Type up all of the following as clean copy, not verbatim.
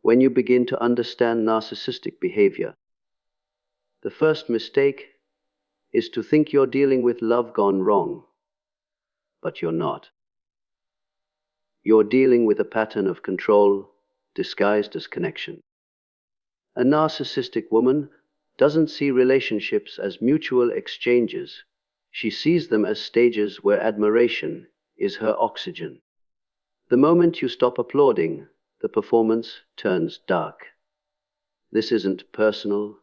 when you begin to understand narcissistic behavior. The first mistake is to think you're dealing with love gone wrong, but you're not. You're dealing with a pattern of control disguised as connection. A narcissistic woman doesn't see relationships as mutual exchanges. She sees them as stages where admiration is her oxygen. The moment you stop applauding, the performance turns dark. This isn't personal,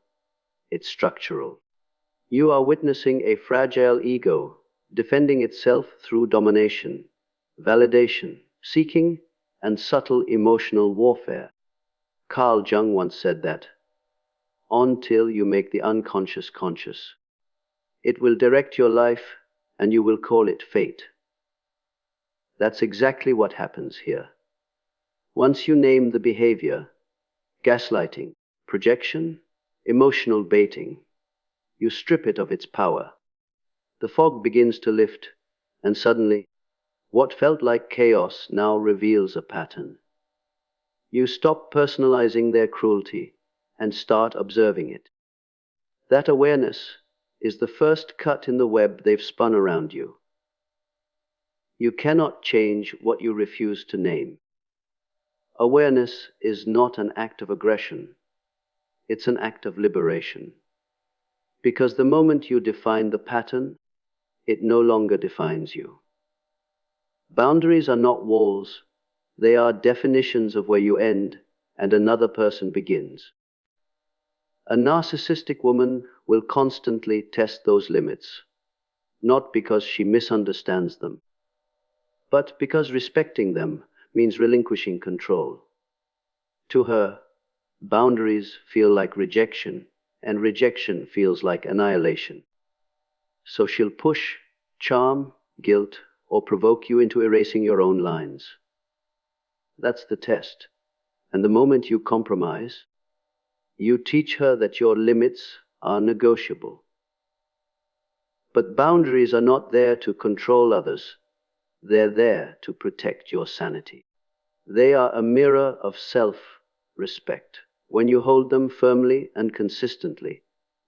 it's structural. You are witnessing a fragile ego defending itself through domination, validation, seeking, and subtle emotional warfare. Carl Jung once said that, until you make the unconscious conscious, it will direct your life and you will call it fate. That's exactly what happens here. Once you name the behavior, gaslighting, projection, emotional baiting, you strip it of its power. The fog begins to lift, and suddenly, what felt like chaos now reveals a pattern. You stop personalizing their cruelty and start observing it. That awareness is the first cut in the web they've spun around you. You cannot change what you refuse to name. Awareness is not an act of aggression. It's an act of liberation. Because the moment you define the pattern, it no longer defines you. Boundaries are not walls. They are definitions of where you end and another person begins. A narcissistic woman will constantly test those limits, not because she misunderstands them, but because respecting them means relinquishing control. To her, boundaries feel like rejection, and rejection feels like annihilation. So she'll push, charm, guilt, or provoke you into erasing your own lines. That's the test. And the moment you compromise, you teach her that your limits are negotiable. But boundaries are not there to control others. They're there to protect your sanity. They are a mirror of self-respect. When you hold them firmly and consistently,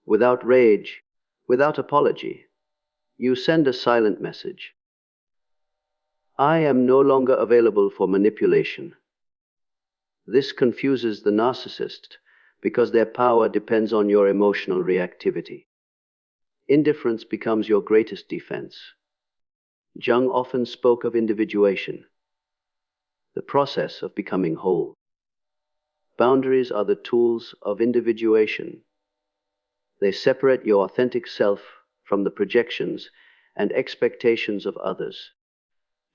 without rage, without apology, you send a silent message. I am no longer available for manipulation. This confuses the narcissist because their power depends on your emotional reactivity. Indifference becomes your greatest defense. Jung often spoke of individuation, the process of becoming whole. Boundaries are the tools of individuation. They separate your authentic self from the projections and expectations of others.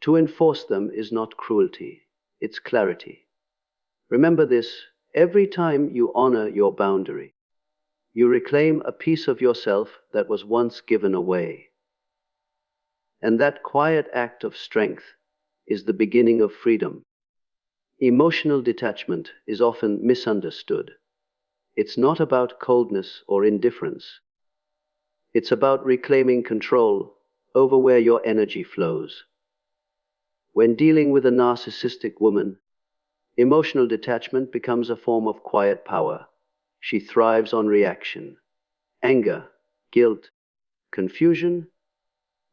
To enforce them is not cruelty, it's clarity. Remember this, every time you honor your boundary, you reclaim a piece of yourself that was once given away. And that quiet act of strength is the beginning of freedom. Emotional detachment is often misunderstood. It's not about coldness or indifference. It's about reclaiming control over where your energy flows. When dealing with a narcissistic woman, emotional detachment becomes a form of quiet power. She thrives on reaction, anger, guilt, confusion,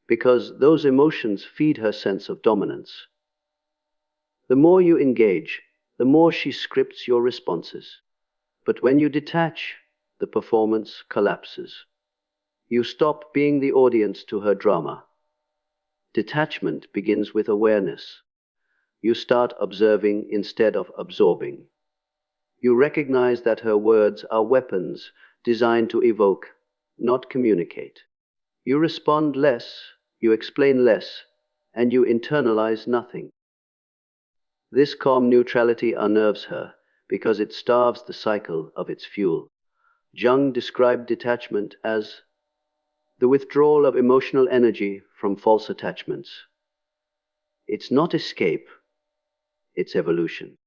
because those emotions feed her sense of dominance. The more you engage, the more she scripts your responses. But when you detach, the performance collapses. You stop being the audience to her drama. Detachment begins with awareness. You start observing instead of absorbing. You recognize that her words are weapons designed to evoke, not communicate. You respond less, you explain less, and you internalize nothing. This calm neutrality unnerves her because it starves the cycle of its fuel. Jung described detachment as the withdrawal of emotional energy from false attachments. It's not escape, it's evolution.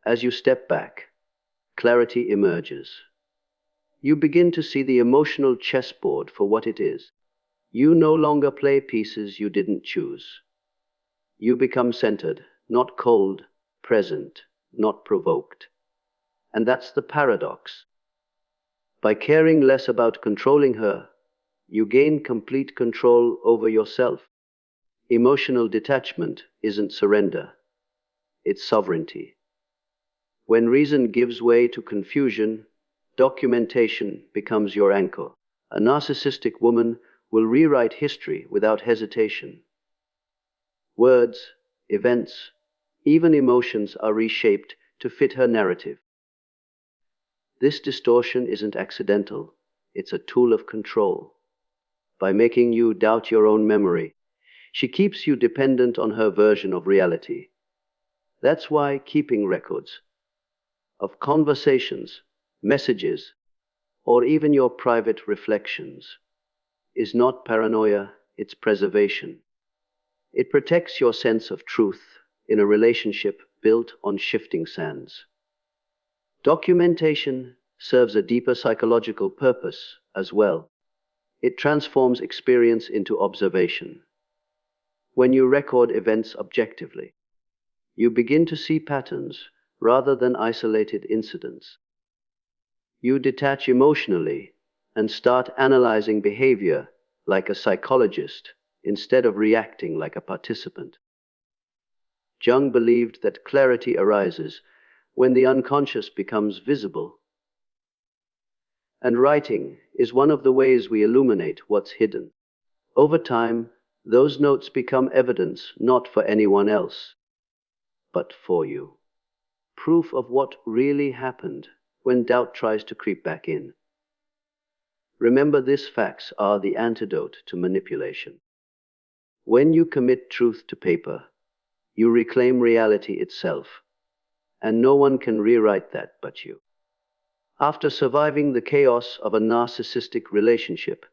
As you step back, clarity emerges. You begin to see the emotional chessboard for what it is. You no longer play pieces you didn't choose. You become centered, not cold, present, not provoked. And that's the paradox. By caring less about controlling her, you gain complete control over yourself. Emotional detachment isn't surrender, it's sovereignty. When reason gives way to confusion, documentation becomes your anchor. A narcissistic woman will rewrite history without hesitation. Words, events, even emotions are reshaped to fit her narrative. This distortion isn't accidental, it's a tool of control. By making you doubt your own memory, she keeps you dependent on her version of reality. That's why keeping records of conversations, messages, or even your private reflections is not paranoia, it's preservation. It protects your sense of truth in a relationship built on shifting sands. Documentation serves a deeper psychological purpose as well. It transforms experience into observation. When you record events objectively, you begin to see patterns rather than isolated incidents. You detach emotionally and start analyzing behavior like a psychologist instead of reacting like a participant. Jung believed that clarity arises when the unconscious becomes visible. And writing is one of the ways we illuminate what's hidden. Over time, those notes become evidence not for anyone else, but for you. Proof of what really happened when doubt tries to creep back in. Remember, these facts are the antidote to manipulation. When you commit truth to paper, you reclaim reality itself, and no one can rewrite that but you. After surviving the chaos of a narcissistic relationship,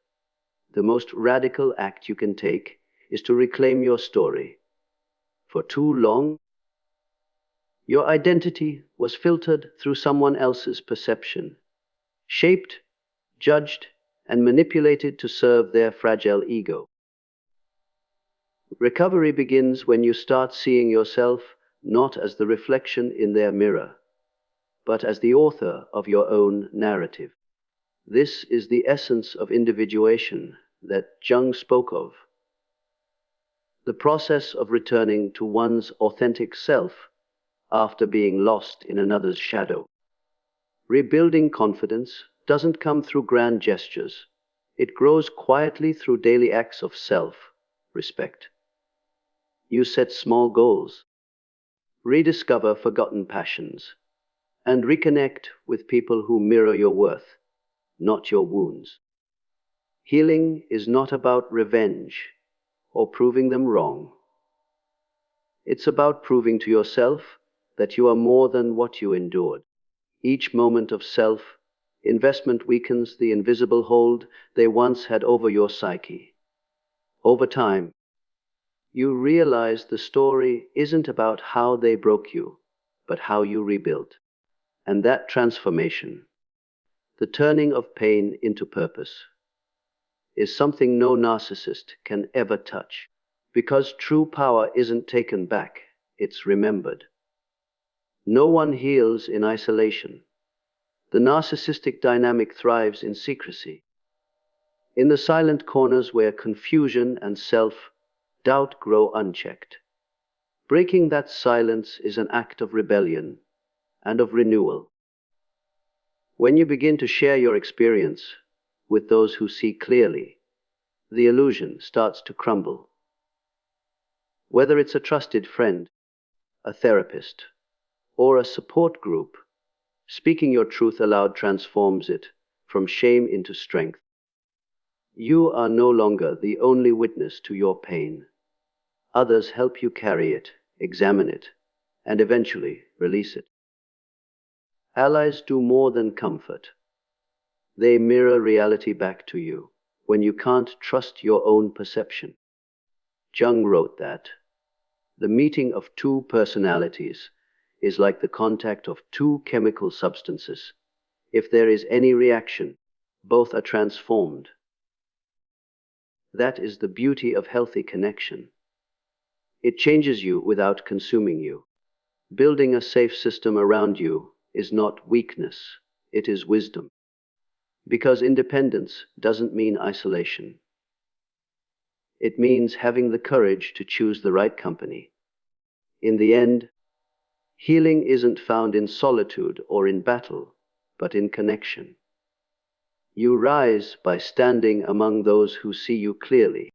the most radical act you can take is to reclaim your story. For too long, your identity was filtered through someone else's perception, shaped, judged, and manipulated to serve their fragile ego. Recovery begins when you start seeing yourself not as the reflection in their mirror, but as the author of your own narrative. This is the essence of individuation that Jung spoke of. The process of returning to one's authentic self after being lost in another's shadow. Rebuilding confidence doesn't come through grand gestures. It grows quietly through daily acts of self-respect. You set small goals, rediscover forgotten passions, and reconnect with people who mirror your worth, not your wounds. Healing is not about revenge or proving them wrong. It's about proving to yourself that you are more than what you endured. Each moment of self-investment weakens the invisible hold they once had over your psyche. Over time, you realize the story isn't about how they broke you, but how you rebuilt. And that transformation, the turning of pain into purpose, is something no narcissist can ever touch. Because true power isn't taken back, it's remembered. No one heals in isolation. The narcissistic dynamic thrives in secrecy. In the silent corners where confusion and self-doubt grow unchecked. Breaking that silence is an act of rebellion and of renewal. When you begin to share your experience with those who see clearly, the illusion starts to crumble. Whether it's a trusted friend, a therapist, or a support group, speaking your truth aloud transforms it from shame into strength. You are no longer the only witness to your pain. Others help you carry it, examine it, and eventually release it. Allies do more than comfort. They mirror reality back to you when you can't trust your own perception. Jung wrote that the meeting of two personalities is like the contact of two chemical substances. If there is any reaction, both are transformed. That is the beauty of healthy connection. It changes you without consuming you. Building a safe system around you is not weakness, it is wisdom. Because independence doesn't mean isolation. It means having the courage to choose the right company. In the end, healing isn't found in solitude or in battle, but in connection. You rise by standing among those who see you clearly.